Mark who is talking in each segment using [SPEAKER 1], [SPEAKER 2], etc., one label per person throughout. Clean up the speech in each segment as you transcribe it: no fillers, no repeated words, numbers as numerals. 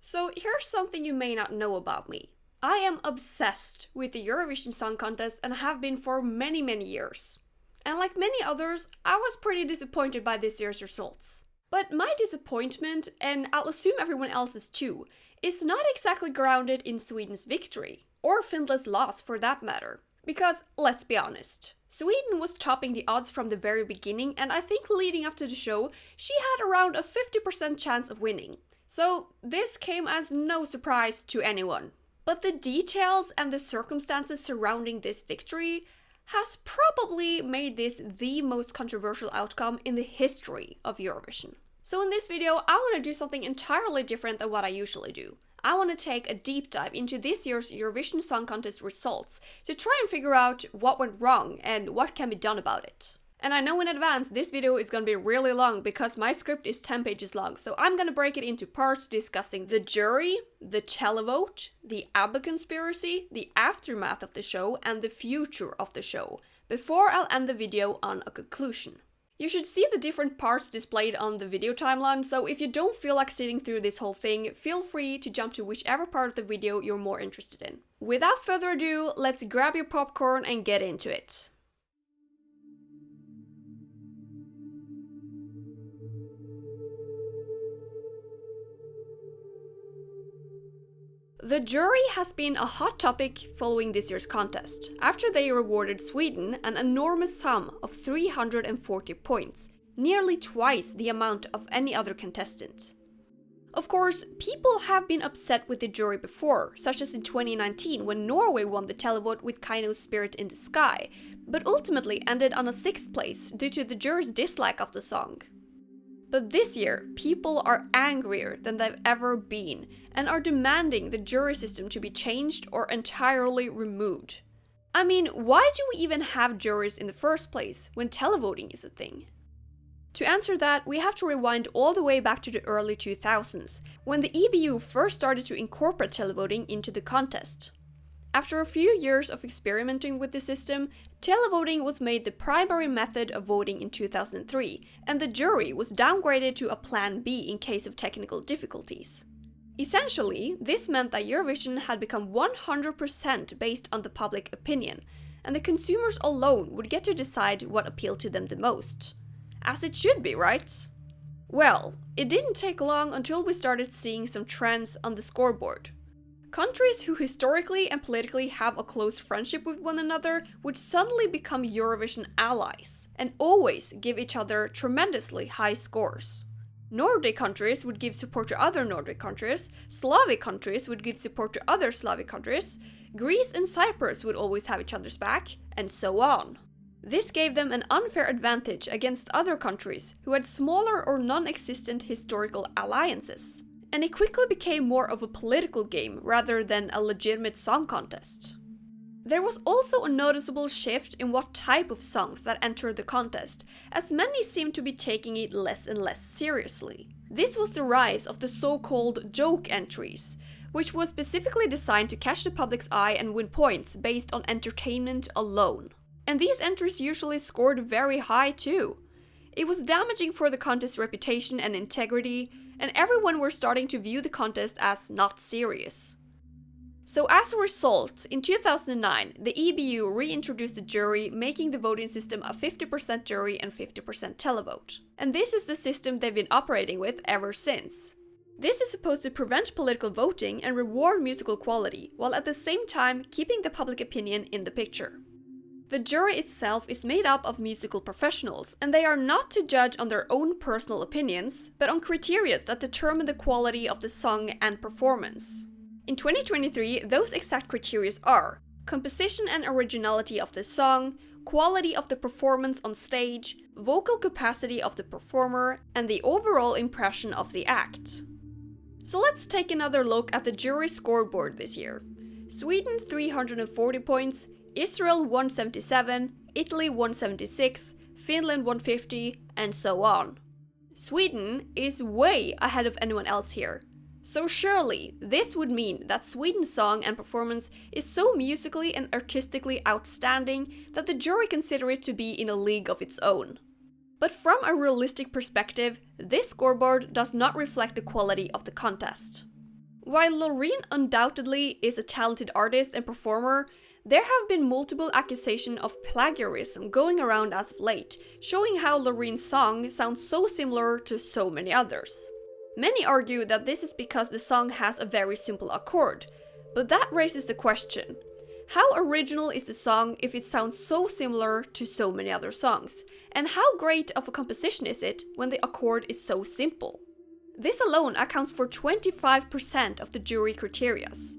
[SPEAKER 1] So here's something you may not know about me. I am obsessed with the Eurovision Song Contest and have been for many years. And like many others, I was pretty disappointed by this year's results. But my disappointment, and I'll assume everyone else's too, is not exactly grounded in Sweden's victory, or Finland's loss for that matter. Because, let's be honest, Sweden was topping the odds from the very beginning, and I think leading up to the show, she had around a 50% chance of winning. So this came as no surprise to anyone. But the details and the circumstances surrounding this victory has probably made this the most controversial outcome in the history of Eurovision. So in this video, I want to do something entirely different than what I usually do. I want to take a deep dive into this year's Eurovision Song Contest results to try and figure out what went wrong and what can be done about it. And I know in advance this video is gonna be really long because my script is 10 pages long, so I'm gonna break it into parts discussing the jury, the televote, the ABBA Conspiracy, the aftermath of the show, and the future of the show, before I'll end the video on a conclusion. You should see the different parts displayed on the video timeline, so if you don't feel like sitting through this whole thing, feel free to jump to whichever part of the video you're more interested in. Without further ado, let's grab your popcorn and get into it. The jury has been a hot topic following this year's contest, after they rewarded Sweden an enormous sum of 340 points, nearly twice the amount of any other contestant. Of course, people have been upset with the jury before, such as in 2019 when Norway won the televote with Kaino's Spirit in the Sky, but ultimately ended on a 6th place due to the jury's dislike of the song. But this year, people are angrier than they've ever been and are demanding the jury system to be changed or entirely removed. I mean, why do we even have juries in the first place when televoting is a thing? To answer that, we have to rewind all the way back to the early 2000s, when the EBU first started to incorporate televoting into the contest. After a few years of experimenting with the system, televoting was made the primary method of voting in 2003, and the jury was downgraded to a Plan B in case of technical difficulties. Essentially, this meant that Eurovision had become 100% based on the public opinion, and the consumers alone would get to decide what appealed to them the most. As it should be, right? Well, it didn't take long until we started seeing some trends on the scoreboard. Countries who historically and politically have a close friendship with one another would suddenly become Eurovision allies, and always give each other tremendously high scores. Nordic countries would give support to other Nordic countries, Slavic countries would give support to other Slavic countries, Greece and Cyprus would always have each other's back, and so on. This gave them an unfair advantage against other countries who had smaller or non-existent historical alliances. And it quickly became more of a political game rather than a legitimate song contest. There was also a noticeable shift in what type of songs that entered the contest, as many seemed to be taking it less and less seriously. This was the rise of the so-called joke entries, which was specifically designed to catch the public's eye and win points based on entertainment alone. And these entries usually scored very high too. It was damaging for the contest's reputation and integrity, and everyone were starting to view the contest as not serious. So as a result, in 2009, the EBU reintroduced the jury, making the voting system a 50% jury and 50% televote. And this is the system they've been operating with ever since. This is supposed to prevent political voting and reward musical quality, while at the same time keeping the public opinion in the picture. The jury itself is made up of musical professionals, and they are not to judge on their own personal opinions, but on criteria that determine the quality of the song and performance. In 2023, those exact criteria are composition and originality of the song, quality of the performance on stage, vocal capacity of the performer, and the overall impression of the act. So let's take another look at the jury scoreboard this year. Sweden 340 points, Israel 177, Italy 176, Finland 150, and so on. Sweden is way ahead of anyone else here. So surely, this would mean that Sweden's song and performance is so musically and artistically outstanding that the jury consider it to be in a league of its own. But from a realistic perspective, this scoreboard does not reflect the quality of the contest. While Loreen undoubtedly is a talented artist and performer, there have been multiple accusations of plagiarism going around as of late, showing how Loreen's song sounds so similar to so many others. Many argue that this is because the song has a very simple accord, but that raises the question: how original is the song if it sounds so similar to so many other songs? And how great of a composition is it when the accord is so simple? This alone accounts for 25% of the jury criterias.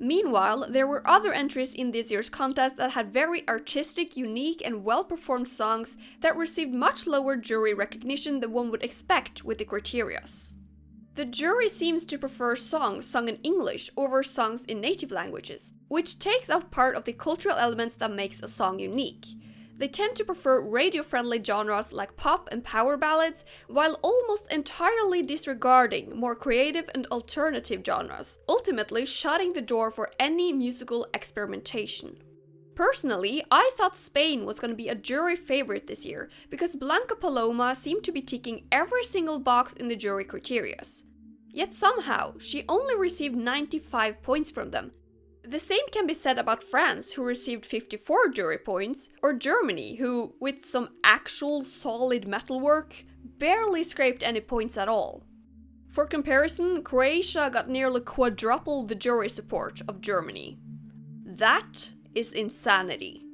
[SPEAKER 1] Meanwhile, there were other entries in this year's contest that had very artistic, unique and well-performed songs that received much lower jury recognition than one would expect with the criterias. The jury seems to prefer songs sung in English over songs in native languages, which takes out part of the cultural elements that makes a song unique. They tend to prefer radio-friendly genres like pop and power ballads, while almost entirely disregarding more creative and alternative genres, ultimately shutting the door for any musical experimentation. Personally, I thought Spain was going to be a jury favorite this year, because Blanca Paloma seemed to be ticking every single box in the jury criterias. Yet somehow, she only received 95 points from them. The same can be said about France, who received 54 jury points, or Germany, who, with some actual solid metalwork, barely scraped any points at all. For comparison, Croatia got nearly quadruple the jury support of Germany. That is insanity.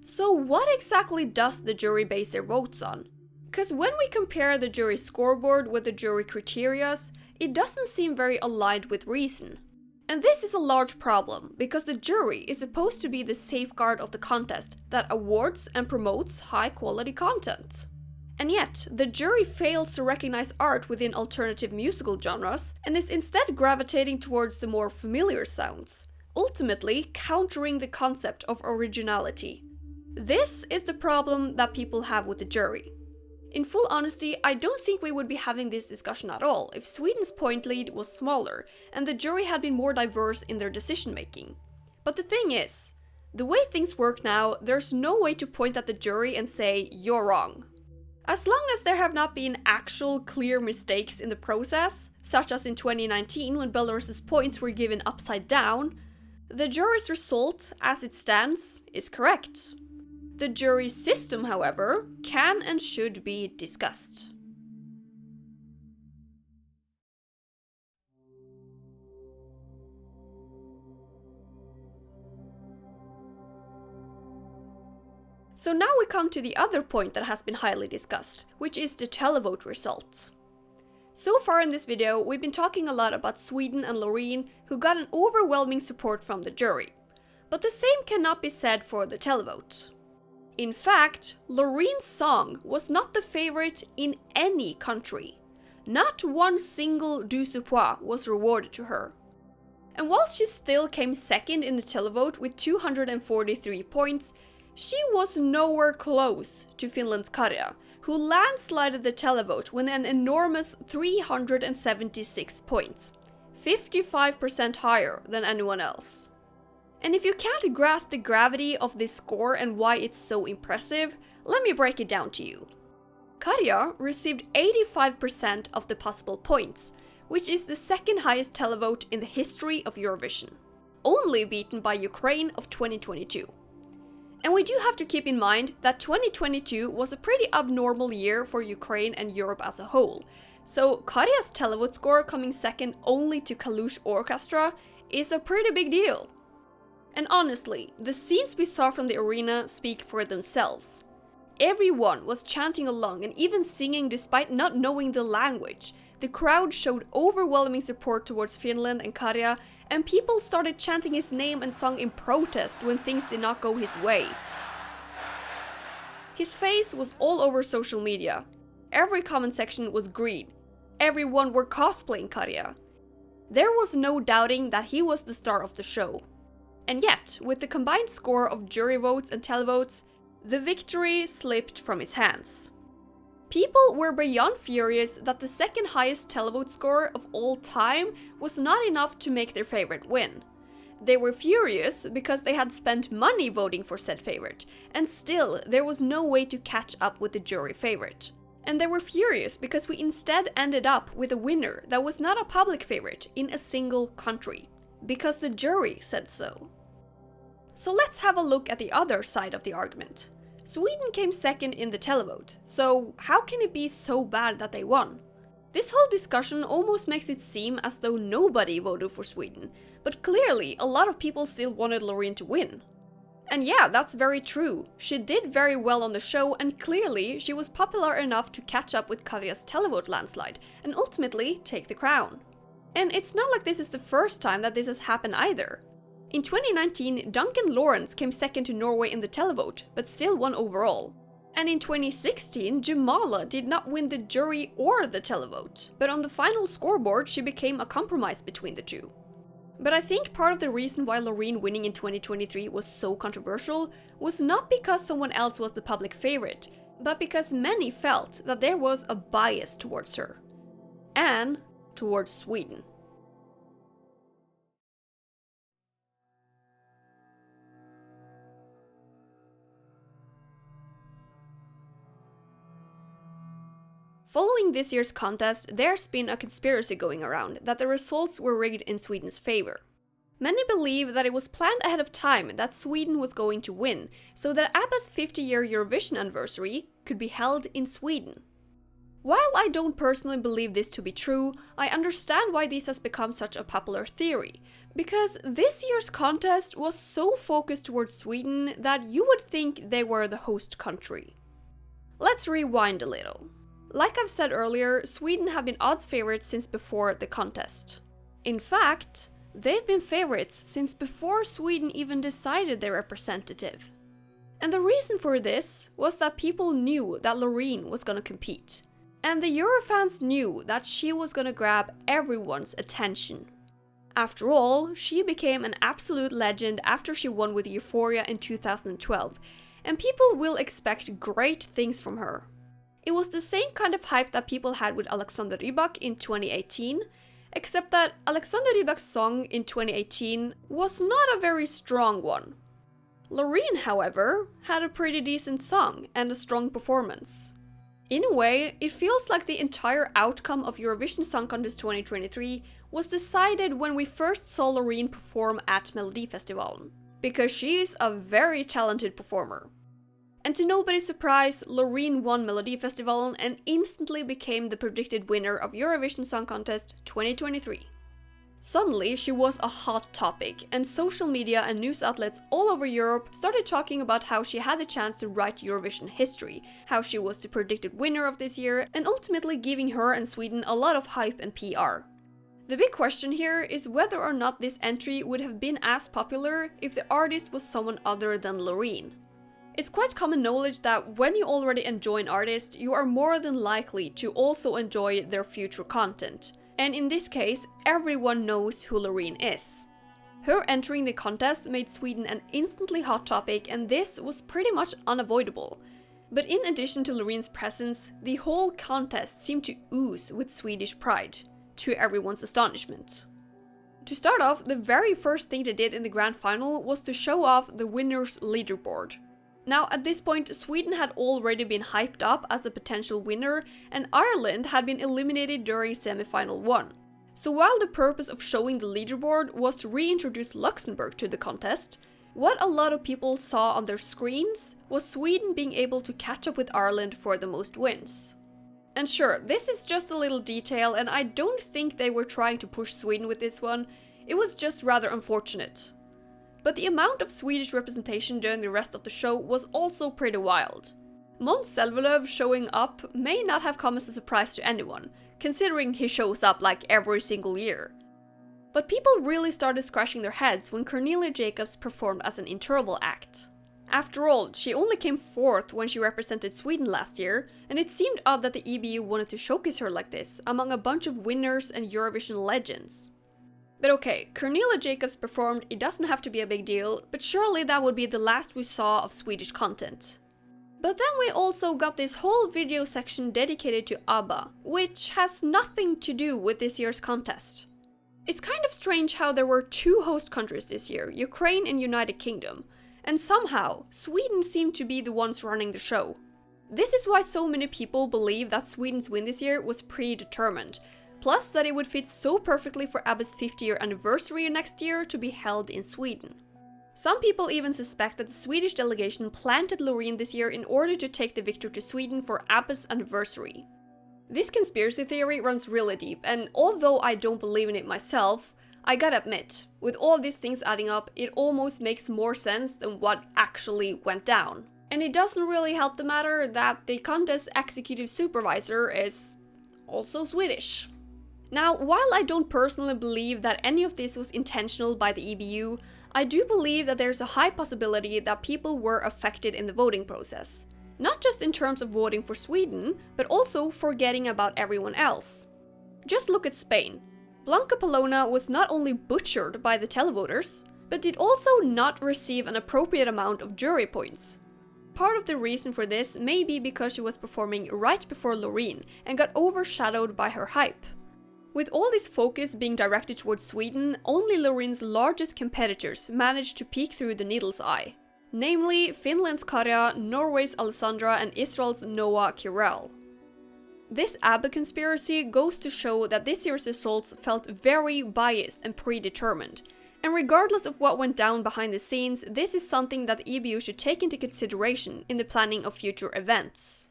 [SPEAKER 1] So what exactly does the jury base their votes on? Because when we compare the jury scoreboard with the jury criterias, it doesn't seem very aligned with reason. And this is a large problem, because the jury is supposed to be the safeguard of the contest that awards and promotes high-quality content. And yet, the jury fails to recognize art within alternative musical genres, and is instead gravitating towards the more familiar sounds, ultimately countering the concept of originality. This is the problem that people have with the jury. In full honesty, I don't think we would be having this discussion at all if Sweden's point lead was smaller and the jury had been more diverse in their decision making. But the thing is, the way things work now, there's no way to point at the jury and say, "You're wrong." As long as there have not been actual clear mistakes in the process, such as in 2019 when Belarus's points were given upside down, the jury's result, as it stands, is correct. The jury system, however, can and should be discussed. So now we come to the other point that has been highly discussed, which is the televote results. So far in this video, we've been talking a lot about Sweden and Loreen, who got an overwhelming support from the jury. But the same cannot be said for the televote. In fact, Loreen's song was not the favorite in any country. Not one single deux pois was rewarded to her. And while she still came second in the televote with 243 points, she was nowhere close to Finland's Karja, who landslided the televote with an enormous 376 points, 55% higher than anyone else. And if you can't grasp the gravity of this score and why it's so impressive, let me break it down to you. Karja received 85% of the possible points, which is the second highest televote in the history of Eurovision, only beaten by Ukraine of 2022. And we do have to keep in mind that 2022 was a pretty abnormal year for Ukraine and Europe as a whole, so Karja's televote score coming second only to Kalush Orchestra is a pretty big deal. And honestly, the scenes we saw from the arena speak for themselves. Everyone was chanting along and even singing despite not knowing the language. The crowd showed overwhelming support towards Finland and Karja, and people started chanting his name and song in protest when things did not go his way. His face was all over social media. Every comment section was green. Everyone were cosplaying Karja. There was no doubting that he was the star of the show. And yet, with the combined score of jury votes and televotes, the victory slipped from his hands. People were beyond furious that the second highest televote score of all time was not enough to make their favorite win. They were furious because they had spent money voting for said favorite, and still there was no way to catch up with the jury favorite. And they were furious because we instead ended up with a winner that was not a public favorite in a single country, because the jury said so. So let's have a look at the other side of the argument. Sweden came second in the televote, so how can it be so bad that they won? This whole discussion almost makes it seem as though nobody voted for Sweden, but clearly a lot of people still wanted Loreen to win. And yeah, that's very true. She did very well on the show, and clearly she was popular enough to catch up with Katja's televote landslide and ultimately take the crown. And it's not like this is the first time that this has happened either. In 2019, Duncan Lawrence came second to Norway in the televote, but still won overall. And in 2016, Jamala did not win the jury or the televote, but on the final scoreboard she became a compromise between the two. But I think part of the reason why Loreen winning in 2023 was so controversial was not because someone else was the public favorite, but because many felt that there was a bias towards her. And towards Sweden. Following this year's contest, there's been a conspiracy going around that the results were rigged in Sweden's favor. Many believe that it was planned ahead of time that Sweden was going to win, so that ABBA's 50-year Eurovision anniversary could be held in Sweden. While I don't personally believe this to be true, I understand why this has become such a popular theory, because this year's contest was so focused towards Sweden that you would think they were the host country. Let's rewind a little. Like I've said earlier, Sweden have been odds favorites since before the contest. In fact, they've been favorites since before Sweden even decided their representative. And the reason for this was that people knew that Loreen was gonna compete. And the Eurofans knew that she was gonna grab everyone's attention. After all, she became an absolute legend after she won with Euphoria in 2012, and people will expect great things from her. It was the same kind of hype that people had with Alexander Rybak in 2018, except that Alexander Rybak's song in 2018 was not a very strong one. Loreen, however, had a pretty decent song and a strong performance. In a way, it feels like the entire outcome of Eurovision Song Contest 2023 was decided when we first saw Loreen perform at Melodifestivalen, because she is a very talented performer. And to nobody's surprise, Loreen won Melodifestivalen and instantly became the predicted winner of Eurovision Song Contest 2023. Suddenly, she was a hot topic, and social media and news outlets all over Europe started talking about how she had the chance to write Eurovision history, how she was the predicted winner of this year, and ultimately giving her and Sweden a lot of hype and PR. The big question here is whether or not this entry would have been as popular if the artist was someone other than Loreen. It's quite common knowledge that when you already enjoy an artist, you are more than likely to also enjoy their future content. And in this case, everyone knows who Loreen is. Her entering the contest made Sweden an instantly hot topic, and this was pretty much unavoidable. But in addition to Loreen's presence, the whole contest seemed to ooze with Swedish pride, to everyone's astonishment. To start off, the very first thing they did in the grand final was to show off the winner's leaderboard. Now, at this point, Sweden had already been hyped up as a potential winner, and Ireland had been eliminated during semi-final 1. So while the purpose of showing the leaderboard was to reintroduce Luxembourg to the contest, what a lot of people saw on their screens was Sweden being able to catch up with Ireland for the most wins. And sure, this is just a little detail, and I don't think they were trying to push Sweden with this one, it was just rather unfortunate. But the amount of Swedish representation during the rest of the show was also pretty wild. Måns Zelmerlöw showing up may not have come as a surprise to anyone, considering he shows up like every single year. But people really started scratching their heads when Cornelia Jacobs performed as an interval act. After all, she only came 4th when she represented Sweden last year, and it seemed odd that the EBU wanted to showcase her like this among a bunch of winners and Eurovision legends. But okay, Cornelia Jacobs performed, it doesn't have to be a big deal, but surely that would be the last we saw of Swedish content. But then we also got this whole video section dedicated to ABBA, which has nothing to do with this year's contest. It's kind of strange how there were 2 host countries this year, Ukraine and United Kingdom, and somehow Sweden seemed to be the ones running the show. This is why so many people believe that Sweden's win this year was predetermined, plus that it would fit so perfectly for ABBA's 50-year anniversary next year to be held in Sweden. Some people even suspect that the Swedish delegation planted Loreen this year in order to take the victory to Sweden for ABBA's anniversary. This conspiracy theory runs really deep, and although I don't believe in it myself, I gotta admit, with all these things adding up, it almost makes more sense than what actually went down. And it doesn't really help the matter that the contest executive supervisor is also Swedish. Now, while I don't personally believe that any of this was intentional by the EBU, I do believe that there's a high possibility that people were affected in the voting process. Not just in terms of voting for Sweden, but also forgetting about everyone else. Just look at Spain. Blanca Palona was not only butchered by the televoters, but did also not receive an appropriate amount of jury points. Part of the reason for this may be because she was performing right before Loreen and got overshadowed by her hype. With all this focus being directed towards Sweden, only Loreen's largest competitors managed to peek through the needle's eye. Namely, Finland's Karja, Norway's Alessandra and Israel's Noah Kirel. This ABBA conspiracy goes to show that this year's results felt very biased and predetermined. And regardless of what went down behind the scenes, this is something that the EBU should take into consideration in the planning of future events.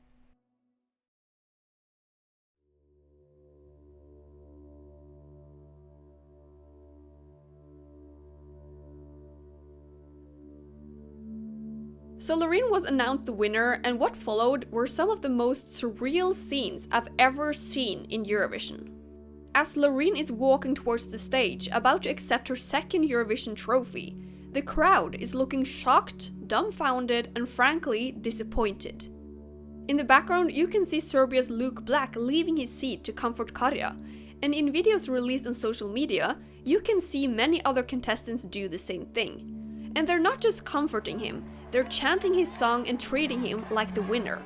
[SPEAKER 1] So Loreen was announced the winner, and what followed were some of the most surreal scenes I've ever seen in Eurovision. As Loreen is walking towards the stage, about to accept her second Eurovision trophy, the crowd is looking shocked, dumbfounded, and frankly disappointed. In the background, you can see Serbia's Luke Black leaving his seat to comfort Karja, and in videos released on social media, you can see many other contestants do the same thing. And they're not just comforting him, they're chanting his song and treating him like the winner.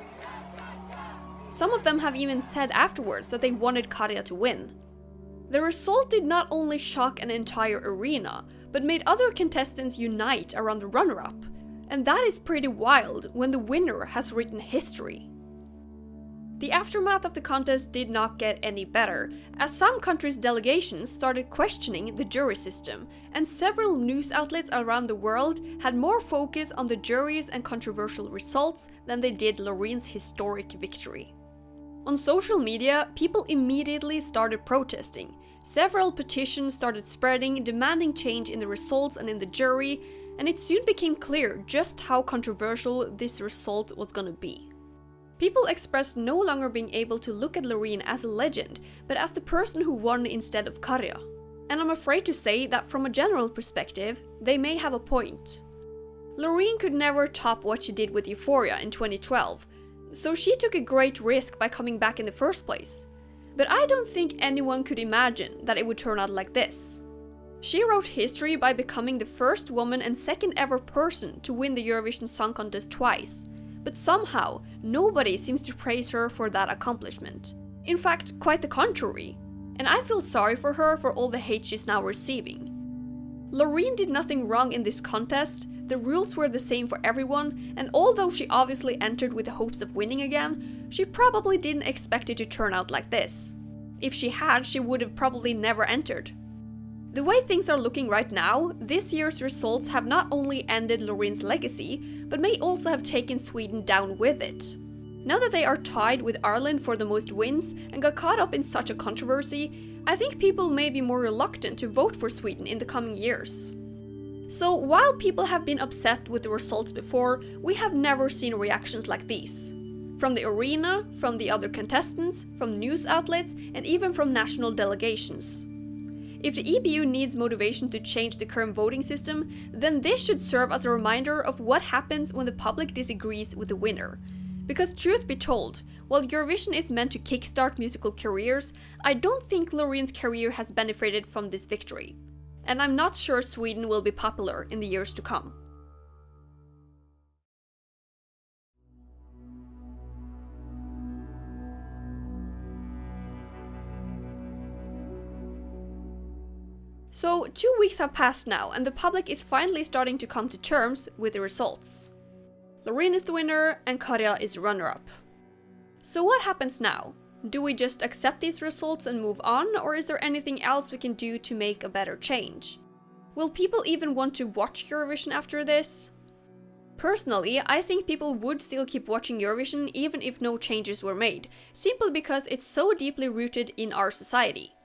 [SPEAKER 1] Some of them have even said afterwards that they wanted Karja to win. The result did not only shock an entire arena, but made other contestants unite around the runner-up. And that is pretty wild when the winner has written history. The aftermath of the contest did not get any better, as some countries' delegations started questioning the jury system, and several news outlets around the world had more focus on the juries and controversial results than they did Loreen's historic victory. On social media, people immediately started protesting. Several petitions started spreading, demanding change in the results and in the jury, and it soon became clear just how controversial this result was gonna be. People expressed no longer being able to look at Loreen as a legend, but as the person who won instead of Karja. And I'm afraid to say that from a general perspective, they may have a point. Loreen could never top what she did with Euphoria in 2012, so she took a great risk by coming back in the first place. But I don't think anyone could imagine that it would turn out like this. She wrote history by becoming the first woman and second ever person to win the Eurovision Song Contest twice. But somehow, nobody seems to praise her for that accomplishment. In fact, quite the contrary. And I feel sorry for her for all the hate she's now receiving. Loreen did nothing wrong in this contest, the rules were the same for everyone, and although she obviously entered with the hopes of winning again, she probably didn't expect it to turn out like this. If she had, she would have probably never entered. The way things are looking right now, this year's results have not only ended Loreen's legacy, but may also have taken Sweden down with it. Now that they are tied with Ireland for the most wins and got caught up in such a controversy, I think people may be more reluctant to vote for Sweden in the coming years. So while people have been upset with the results before, we have never seen reactions like these. From the arena, from the other contestants, from news outlets, and even from national delegations. If the EBU needs motivation to change the current voting system, then this should serve as a reminder of what happens when the public disagrees with the winner. Because truth be told, while Eurovision is meant to kickstart musical careers, I don't think Loreen's career has benefited from this victory. And I'm not sure Sweden will be popular in the years to come. So 2 weeks have passed now, and the public is finally starting to come to terms with the results. Loreen is the winner and Karja is runner-up. So what happens now? Do we just accept these results and move on, or is there anything else we can do to make a better change? Will people even want to watch Eurovision after this? Personally, I think people would still keep watching Eurovision even if no changes were made, simply because it's so deeply rooted in our society.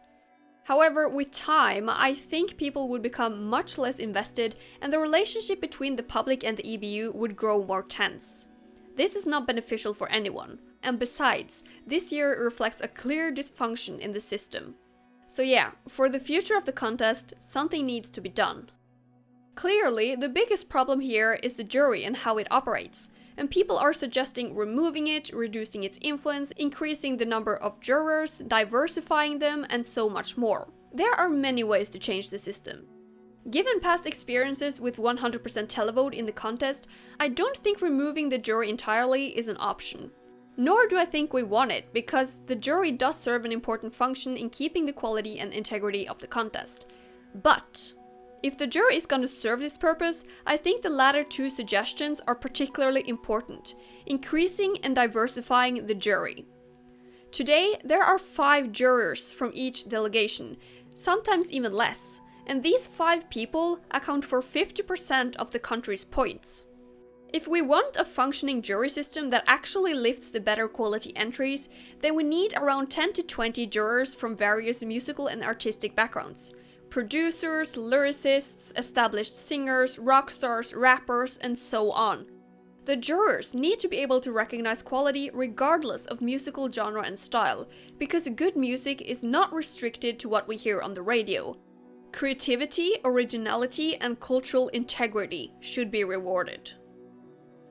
[SPEAKER 1] However, with time, I think people would become much less invested and the relationship between the public and the EBU would grow more tense. This is not beneficial for anyone, and besides, this year reflects a clear dysfunction in the system. So yeah, for the future of the contest, something needs to be done. Clearly, the biggest problem here is the jury and how it operates, and people are suggesting removing it, reducing its influence, increasing the number of jurors, diversifying them, and so much more. There are many ways to change the system. Given past experiences with 100% televote in the contest, I don't think removing the jury entirely is an option. Nor do I think we want it, because the jury does serve an important function in keeping the quality and integrity of the contest. But if the jury is going to serve this purpose, I think the latter two suggestions are particularly important, increasing and diversifying the jury. Today, there are 5 jurors from each delegation, sometimes even less, and these 5 people account for 50% of the country's points. If we want a functioning jury system that actually lifts the better quality entries, then we need around 10 to 20 jurors from various musical and artistic backgrounds. Producers, lyricists, established singers, rock stars, rappers, and so on. The jurors need to be able to recognize quality regardless of musical genre and style, because good music is not restricted to what we hear on the radio. Creativity, originality, and cultural integrity should be rewarded.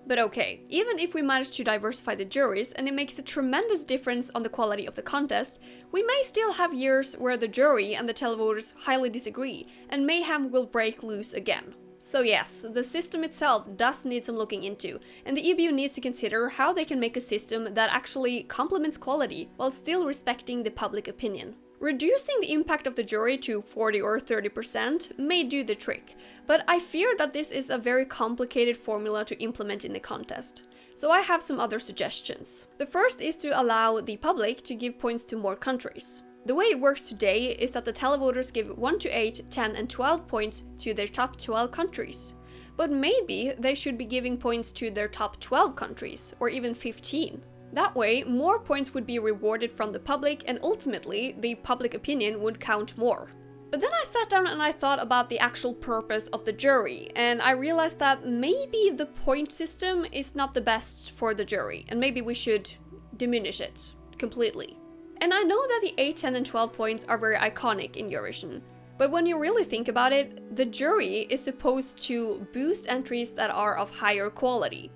[SPEAKER 1] But okay, even if we manage to diversify the juries and it makes a tremendous difference on the quality of the contest, we may still have years where the jury and the televoters highly disagree, and mayhem will break loose again. So yes, the system itself does need some looking into, and the EBU needs to consider how they can make a system that actually complements quality while still respecting the public opinion. Reducing the impact of the jury to 40 or 30% may do the trick, but I fear that this is a very complicated formula to implement in the contest. So I have some other suggestions. The first is to allow the public to give points to more countries. The way it works today is that the televoters give 1 to 8, 10 and 12 points to their top 12 countries. But maybe they should be giving points to their top 12 countries, or even 15. That way, more points would be rewarded from the public and ultimately, the public opinion would count more. But then I sat down and I thought about the actual purpose of the jury, and I realized that maybe the point system is not the best for the jury, and maybe we should diminish it completely. And I know that the 8, 10 and 12 points are very iconic in Eurovision, but when you really think about it, the jury is supposed to boost entries that are of higher quality.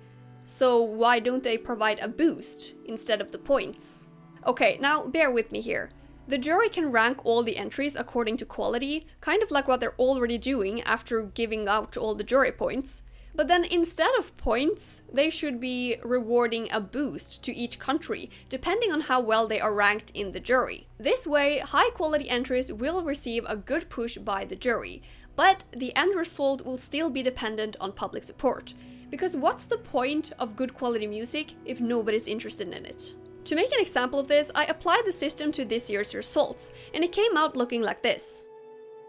[SPEAKER 1] So why don't they provide a boost instead of the points? Okay, now bear with me here. The jury can rank all the entries according to quality, kind of like what they're already doing after giving out all the jury points. But then instead of points, they should be rewarding a boost to each country, depending on how well they are ranked in the jury. This way, high quality entries will receive a good push by the jury, but the end result will still be dependent on public support. Because what's the point of good quality music if nobody's interested in it? To make an example of this, I applied the system to this year's results, and it came out looking like this.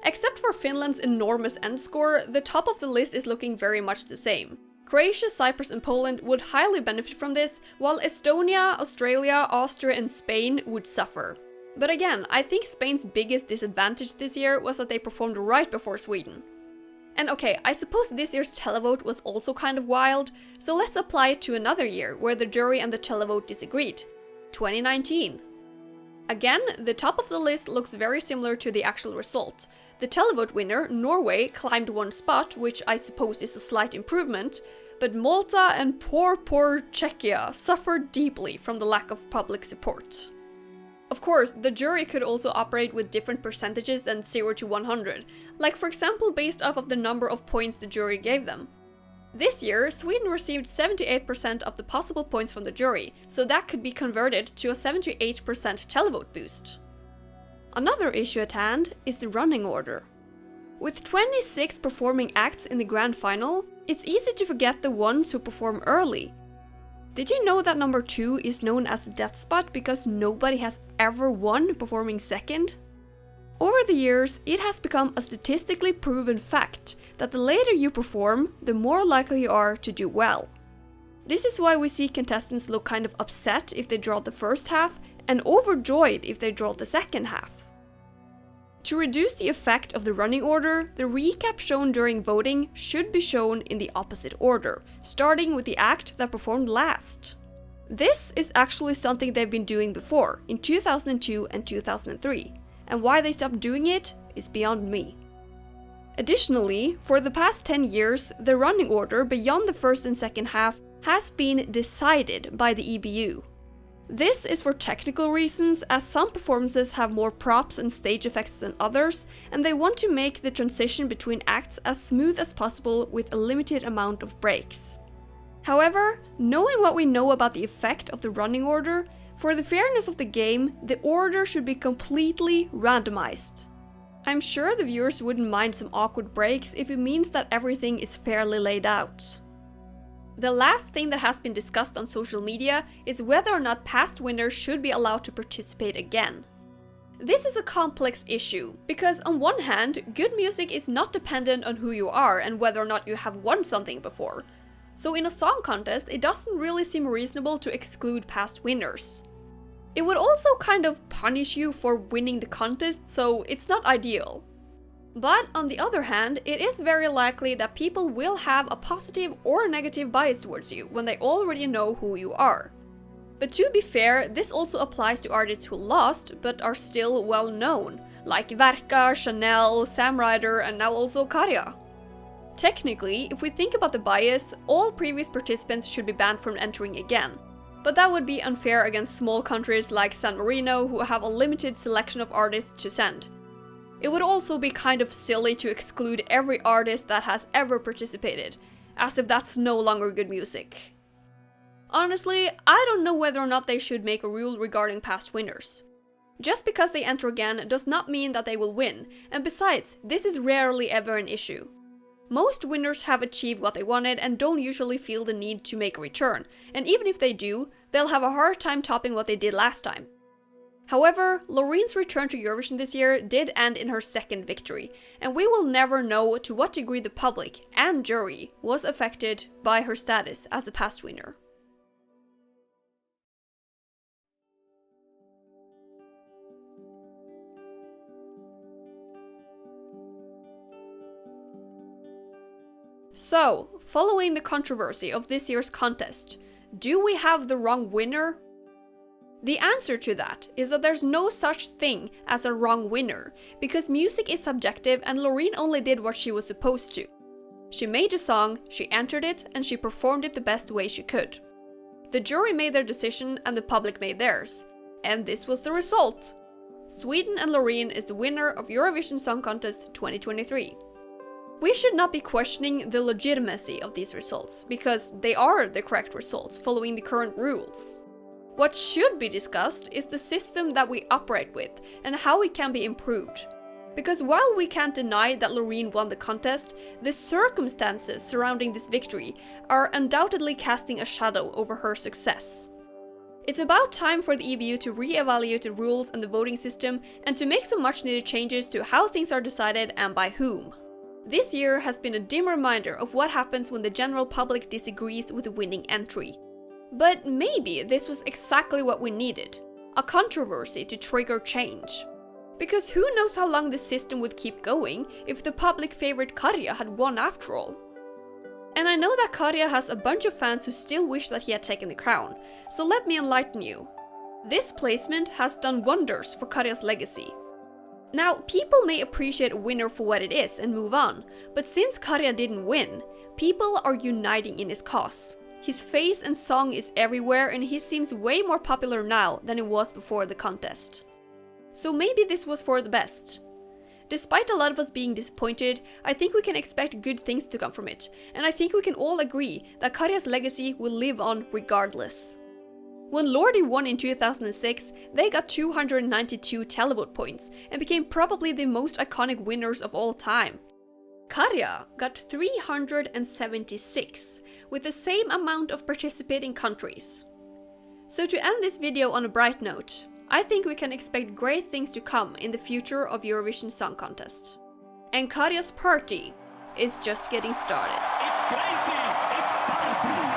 [SPEAKER 1] Except for Finland's enormous end score, the top of the list is looking very much the same. Croatia, Cyprus and Poland would highly benefit from this, while Estonia, Australia, Austria and Spain would suffer. But again, I think Spain's biggest disadvantage this year was that they performed right before Sweden. And okay, I suppose this year's televote was also kind of wild, so let's apply it to another year where the jury and the televote disagreed. 2019. Again, the top of the list looks very similar to the actual result. The televote winner, Norway, climbed 1 spot, which I suppose is a slight improvement, but Malta and poor Czechia suffered deeply from the lack of public support. Of course, the jury could also operate with different percentages than 0 to 100, like for example based off of the number of points the jury gave them. This year, Sweden received 78% of the possible points from the jury, so that could be converted to a 78% televote boost. Another issue at hand is the running order. With 26 performing acts in the grand final, it's easy to forget the ones who perform early. Did you know that number 2 is known as the death spot because nobody has ever won performing second? Over the years, it has become a statistically proven fact that the later you perform, the more likely you are to do well. This is why we see contestants look kind of upset if they draw the first half and overjoyed if they draw the second half. To reduce the effect of the running order, the recap shown during voting should be shown in the opposite order, starting with the act that performed last. This is actually something they've been doing before, in 2002 and 2003, and why they stopped doing it is beyond me. Additionally, for the past 10 years, the running order beyond the first and second half has been decided by the EBU. This is for technical reasons, as some performances have more props and stage effects than others, and they want to make the transition between acts as smooth as possible with a limited amount of breaks. However, knowing what we know about the effect of the running order, for the fairness of the game, the order should be completely randomized. I'm sure the viewers wouldn't mind some awkward breaks if it means that everything is fairly laid out. The last thing that has been discussed on social media is whether or not past winners should be allowed to participate again. This is a complex issue, because on one hand, good music is not dependent on who you are and whether or not you have won something before. So in a song contest, it doesn't really seem reasonable to exclude past winners. It would also kind of punish you for winning the contest, so it's not ideal. But on the other hand, it is very likely that people will have a positive or negative bias towards you when they already know who you are. But to be fair, this also applies to artists who lost but are still well known, like Verka, Chanel, Sam Ryder, and now also Karja. Technically, if we think about the bias, all previous participants should be banned from entering again. But that would be unfair against small countries like San Marino, who have a limited selection of artists to send. It would also be kind of silly to exclude every artist that has ever participated, as if that's no longer good music. Honestly, I don't know whether or not they should make a rule regarding past winners. Just because they enter again does not mean that they will win, and besides, this is rarely ever an issue. Most winners have achieved what they wanted and don't usually feel the need to make a return, and even if they do, they'll have a hard time topping what they did last time. However, Lorene's return to Eurovision this year did end in her second victory, and we will never know to what degree the public and jury was affected by her status as a past winner. So, following the controversy of this year's contest, do we have the wrong winner? The answer to that is that there's no such thing as a wrong winner, because music is subjective and Loreen only did what she was supposed to. She made a song, she entered it, and she performed it the best way she could. The jury made their decision and the public made theirs, and this was the result. Sweden and Loreen is the winner of Eurovision Song Contest 2023. We should not be questioning the legitimacy of these results, because they are the correct results following the current rules. What should be discussed is the system that we operate with and how it can be improved. Because while we can't deny that Loreen won the contest, the circumstances surrounding this victory are undoubtedly casting a shadow over her success. It's about time for the EBU to re-evaluate the rules and the voting system and to make some much needed changes to how things are decided and by whom. This year has been a dim reminder of what happens when the general public disagrees with the winning entry. But maybe this was exactly what we needed, a controversy to trigger change. Because who knows how long this system would keep going if the public favorite Karja had won after all. And I know that Karja has a bunch of fans who still wish that he had taken the crown, so let me enlighten you. This placement has done wonders for Karja's legacy. Now, people may appreciate a winner for what it is and move on, but since Karja didn't win, people are uniting in his cause. His face and song is everywhere and he seems way more popular now than it was before the contest. So maybe this was for the best. Despite a lot of us being disappointed, I think we can expect good things to come from it, and I think we can all agree that Karja's legacy will live on regardless. When Lordi won in 2006, they got 292 televote points and became probably the most iconic winners of all time. Karja got 376, with the same amount of participating countries. So to end this video on a bright note, I think we can expect great things to come in the future of Eurovision Song Contest. And Karja's party is just getting started.
[SPEAKER 2] It's crazy! It's party!